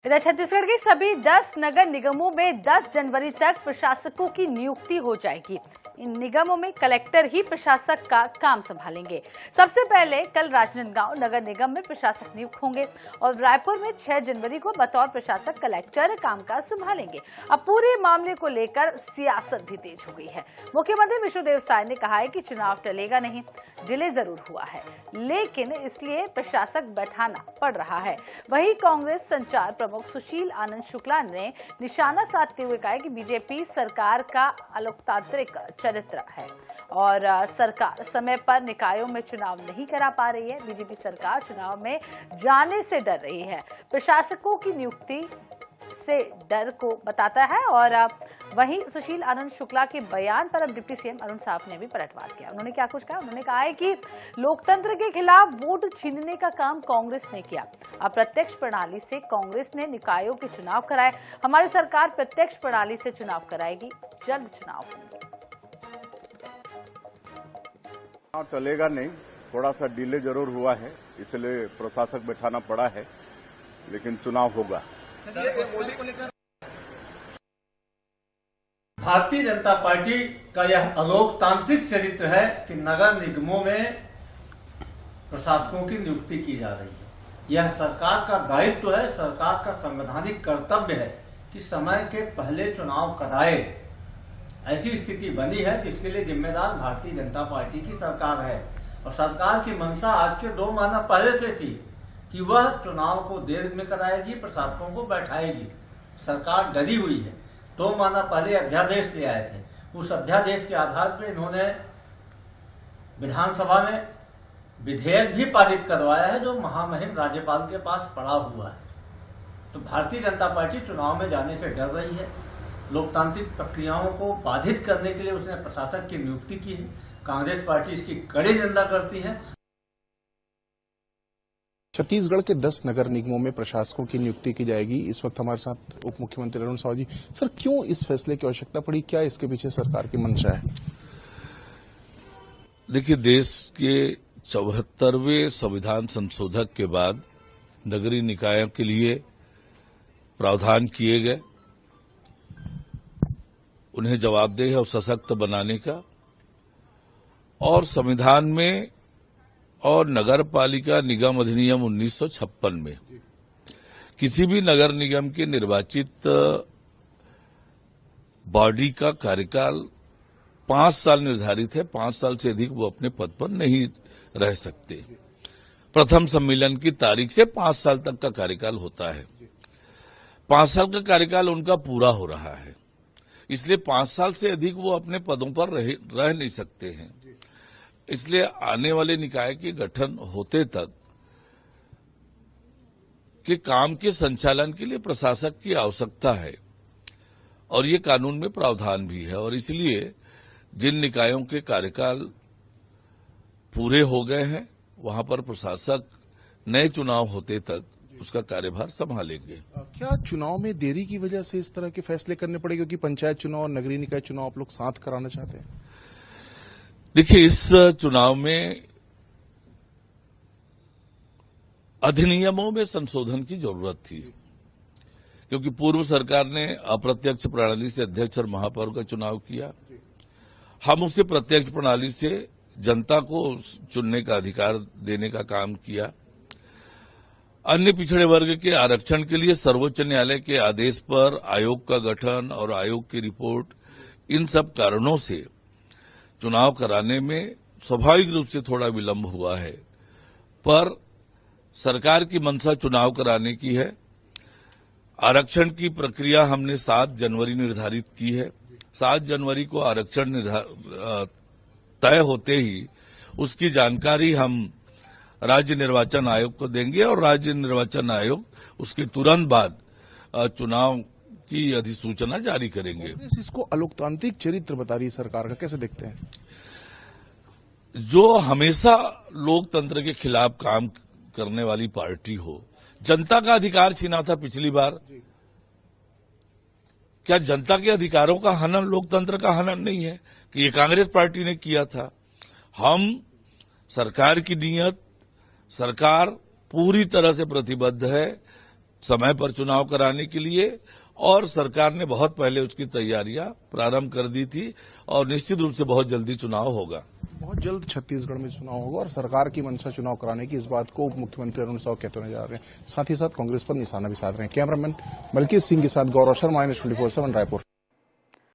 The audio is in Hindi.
इधर छत्तीसगढ़ के सभी 10 नगर निगमों में 10 जनवरी तक प्रशासकों की नियुक्ति हो जाएगी। इन निगमों में कलेक्टर ही प्रशासक का काम संभालेंगे। सबसे पहले कल राजनांदगांव नगर निगम में प्रशासक नियुक्त होंगे और रायपुर में 6 जनवरी को बतौर प्रशासक कलेक्टर कामकाज संभालेंगे। अब पूरे मामले को लेकर सियासत भी तेज हो गई है। मुख्यमंत्री विष्णुदेव साय ने कहा है कि चुनाव टलेगा नहीं, डिले जरूर हुआ है, लेकिन इसलिए प्रशासक बैठाना पड़ रहा है। वहीं कांग्रेस संचार प्रमुख सुशील आनंद शुक्ला ने निशाना साधते हुए कहा कि बीजेपी सरकार का अलोकतांत्रिक चरित्र है और सरकार समय पर निकायों में चुनाव नहीं करा पा रही है। बीजेपी सरकार चुनाव में जाने से डर रही है, प्रशासकों की नियुक्ति से डर को बताता है। और वहीं सुशील आनंद शुक्ला के बयान पर अब डिप्टी सीएम अरुण साफ ने भी पलटवार किया। उन्होंने क्या कुछ कहा? उन्होंने कहा है कि लोकतंत्र के खिलाफ वोट छीनने का काम कांग्रेस ने किया। अप्रत्यक्ष प्रणाली से कांग्रेस ने निकायों के चुनाव कराए। हमारी सरकार प्रत्यक्ष प्रणाली से चुनाव कराएगी, जल्द चुनाव होंगे। टलेगा नहीं, थोड़ा सा डिले जरूर हुआ है, इसलिए प्रशासक बैठाना पड़ा है, लेकिन चुनाव होगा। भारतीय जनता पार्टी का यह अलोकतांत्रिक चरित्र है कि नगर निगमों में प्रशासकों की नियुक्ति की जा रही है। यह सरकार का दायित्व है, सरकार का संवैधानिक कर्तव्य है कि समय के पहले चुनाव कराए। ऐसी स्थिति बनी है जिसके लिए जिम्मेदार भारतीय जनता पार्टी की सरकार है और सरकार की मंशा आज के 2 महीना पहले से थी कि वह चुनाव को देर में कराएगी, प्रशासकों को बैठाएगी। सरकार डरी हुई है। 2 महीना पहले अध्यादेश ले आए थे। उस अध्यादेश के आधार पर इन्होंने विधानसभा में विधेयक भी पारित करवाया है जो महामहिम राज्यपाल के पास पड़ा हुआ है। तो भारतीय जनता पार्टी चुनाव में जाने से डर रही है। लोकतांत्रिक प्रक्रियाओं को बाधित करने के लिए उसने प्रशासक की नियुक्ति की है। कांग्रेस पार्टी इसकी कड़ी निंदा करती है। छत्तीसगढ़ के 10 नगर निगमों में प्रशासकों की नियुक्ति की जाएगी। इस वक्त हमारे साथ उप मुख्यमंत्री अरुण साव जी। सर, क्यों इस फैसले की आवश्यकता पड़ी? क्या इसके पीछे सरकार की मंशा है? देखिए, देश के 74वें संविधान संशोधक के बाद नगरीय निकायों के लिए प्रावधान किए गए, उन्हें जवाबदेह और सशक्त बनाने का, और संविधान में और नगर पालिका निगम अधिनियम 1956 में किसी भी नगर निगम के निर्वाचित बॉडी का कार्यकाल 5 साल निर्धारित है। 5 साल से अधिक वो अपने पद पर नहीं रह सकते। प्रथम सम्मेलन की तारीख से 5 साल तक का कार्यकाल होता है। 5 साल का कार्यकाल उनका पूरा हो रहा है, इसलिए 5 साल से अधिक वो अपने पदों पर रह नहीं सकते हैं। इसलिए आने वाले निकाय के गठन होते तक के काम के संचालन के लिए प्रशासक की आवश्यकता है और ये कानून में प्रावधान भी है। और इसलिए जिन निकायों के कार्यकाल पूरे हो गए हैं वहां पर प्रशासक नए चुनाव होते तक उसका कार्यभार संभालेंगे। क्या चुनाव में देरी की वजह से इस तरह के फैसले करने पड़े, क्योंकि पंचायत चुनाव और नगरीय निकाय चुनाव आप लोग साथ कराना चाहते हैं? देखिए, इस चुनाव में अधिनियमों में संशोधन की जरूरत थी, क्योंकि पूर्व सरकार ने अप्रत्यक्ष प्रणाली से अध्यक्ष और महापौर का चुनाव किया। हम उसे प्रत्यक्ष प्रणाली से जनता को चुनने का अधिकार देने का काम किया। अन्य पिछड़े वर्ग के आरक्षण के लिए सर्वोच्च न्यायालय के आदेश पर आयोग का गठन और आयोग की रिपोर्ट, इन सब कारणों से चुनाव कराने में स्वाभाविक रूप से थोड़ा विलंब हुआ है। पर सरकार की मंशा चुनाव कराने की है। आरक्षण की प्रक्रिया हमने 7 जनवरी निर्धारित की है। 7 जनवरी को आरक्षण तय होते ही उसकी जानकारी हम राज्य निर्वाचन आयोग को देंगे और राज्य निर्वाचन आयोग उसके तुरंत बाद चुनाव की अधिसूचना जारी करेंगे। इसको अलोकतांत्रिक चरित्र बता रही है सरकार का, कैसे देखते हैं? जो हमेशा लोकतंत्र के खिलाफ काम करने वाली पार्टी हो, जनता का अधिकार छीना था पिछली बार। क्या जनता के अधिकारों का हनन लोकतंत्र का हनन नहीं है कि ये कांग्रेस पार्टी ने किया था? हम सरकार की नीयत, सरकार पूरी तरह से प्रतिबद्ध है समय पर चुनाव कराने के लिए, और सरकार ने बहुत पहले उसकी तैयारियां प्रारंभ कर दी थी और निश्चित रूप से बहुत जल्दी चुनाव होगा। बहुत जल्द छत्तीसगढ़ में चुनाव होगा और सरकार की मंशा चुनाव कराने की, इस बात को उप मुख्यमंत्री अरुण साव कहते नजर आ रहे हैं। साथ ही साथ कांग्रेस पर निशाना भी साध रहे हैं। कैमरामैन मलकीत सिंह के साथ गौरव शर्मा, INS 24/7 रायपुर।